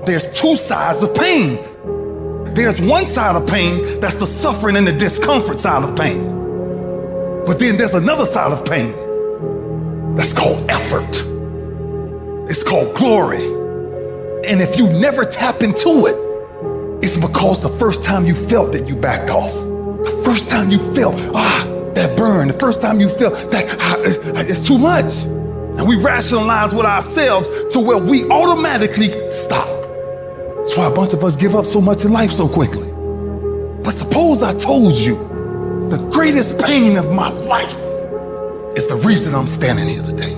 there's two sides of pain. There's one side of pain that's the suffering and the discomfort side of pain. But then there's another side of pain that's called effort. It's called glory. And if you never tap into it, it's because the first time you felt it, you backed off. The first time you felt, that burn, the first time you felt that it's too much. And we rationalize with ourselves to where we automatically stop. That's why a bunch of us give up so much in life so quickly. But suppose I told you the greatest pain of my life is the reason I'm standing here today.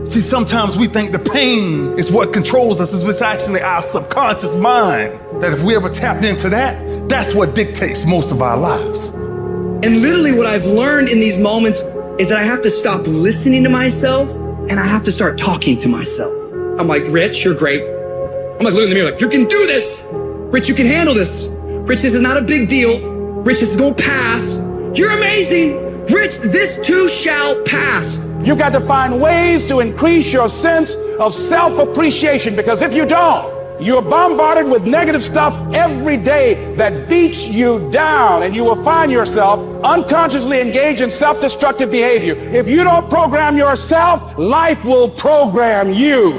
See, sometimes we think the pain is what controls us. It's actually our subconscious mind that if we ever tapped into that, that's what dictates most of our lives. And literally what I've learned in these moments is that I have to stop listening to myself and I have to start talking to myself. I'm like, Rich, you're great. I'm like, looking in the mirror like, you can do this. Rich, you can handle this. Rich, this is not a big deal. Rich, this is gonna pass. You're amazing. Rich, this too shall pass. You got to find ways to increase your sense of self-appreciation, because if you don't, you're bombarded with negative stuff every day that beats you down, and you will find yourself unconsciously engaged in self-destructive behavior. If you don't program yourself, life will program you.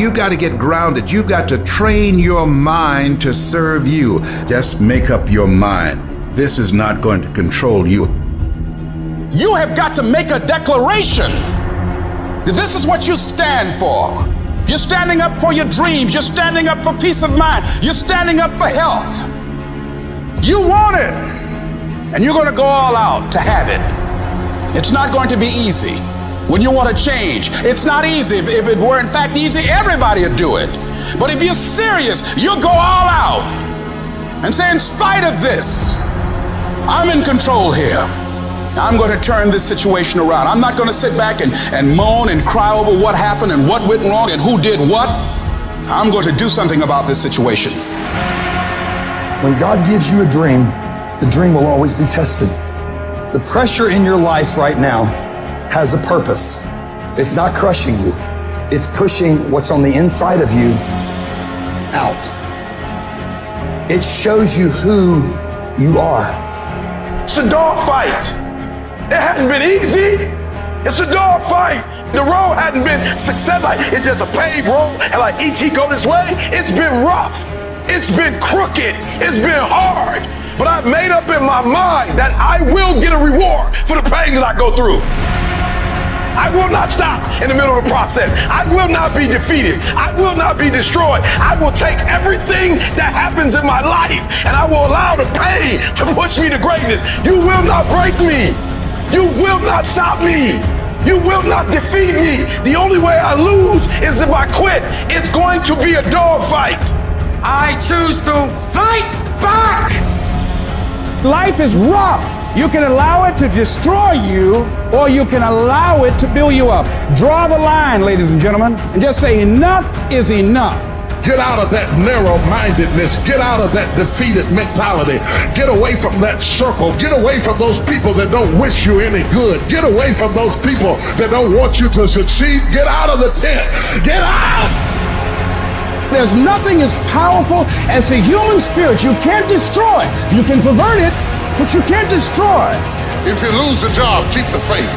You got to get grounded. You got to train your mind to serve you. Just make up your mind. This is not going to control you. You have got to make a declaration that this is what you stand for. You're standing up for your dreams. You're standing up for peace of mind. You're standing up for health. You want it, and you're going to go all out to have it. It's not going to be easy. When you want to change, it's not easy. If it were in fact easy, everybody would do it. But if you're serious, you'll go all out and say, in spite of this, I'm in control here. I'm going to turn this situation around. I'm not going to sit back and moan and cry over what happened and what went wrong and who did what. I'm going to do something about this situation. When God gives you a dream, the dream will always be tested. The pressure in your life right now has a purpose. It's not crushing you. It's pushing what's on the inside of you out. It shows you who you are. It's a dog fight. It hadn't been easy. It's a dog fight. The road hadn't been success. Like it's just a paved road, and like each he go this way, it's been rough. It's been crooked. It's been hard. But I've made up in my mind that I will get a reward for the pain that I go through. I will not stop in the middle of the process. I will not be defeated. I will not be destroyed. I will take everything that happens in my life and I will allow the pain to push me to greatness. You will not break me. You will not stop me. You will not defeat me. The only way I lose is if I quit. It's going to be a dog fight. I choose to fight back. Life is rough. You can allow it to destroy you, or you can allow it to build you up. Draw the line, ladies and gentlemen, and just say enough is enough. Get out of that narrow-mindedness. Get out of that defeated mentality. Get away from that circle. Get away from those people that don't wish you any good. Get away from those people that don't want you to succeed. Get out of the tent. Get out! There's nothing as powerful as the human spirit. You can't destroy it. You can pervert it, but you can't destroy it. If you lose the job, keep the faith.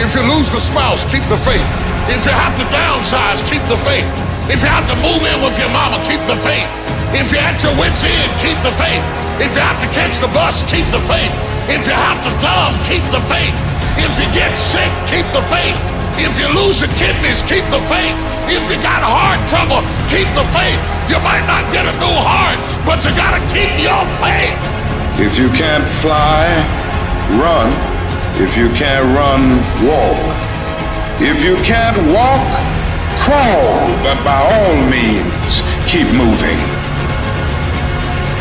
If you lose the spouse, keep the faith. If you have to downsize, keep the faith. If you have to move in with your mama, keep the faith. If you're at your wit's end, keep the faith. If you have to catch the bus, keep the faith. If you have to dumb, keep the faith. If you get sick, keep the faith. If you lose your kidneys, keep the faith. If you got heart trouble, keep the faith. You might not get a new heart, but you gotta keep your faith. If you can't fly, run. If you can't run, walk. If you can't walk, crawl. But by all means, keep moving.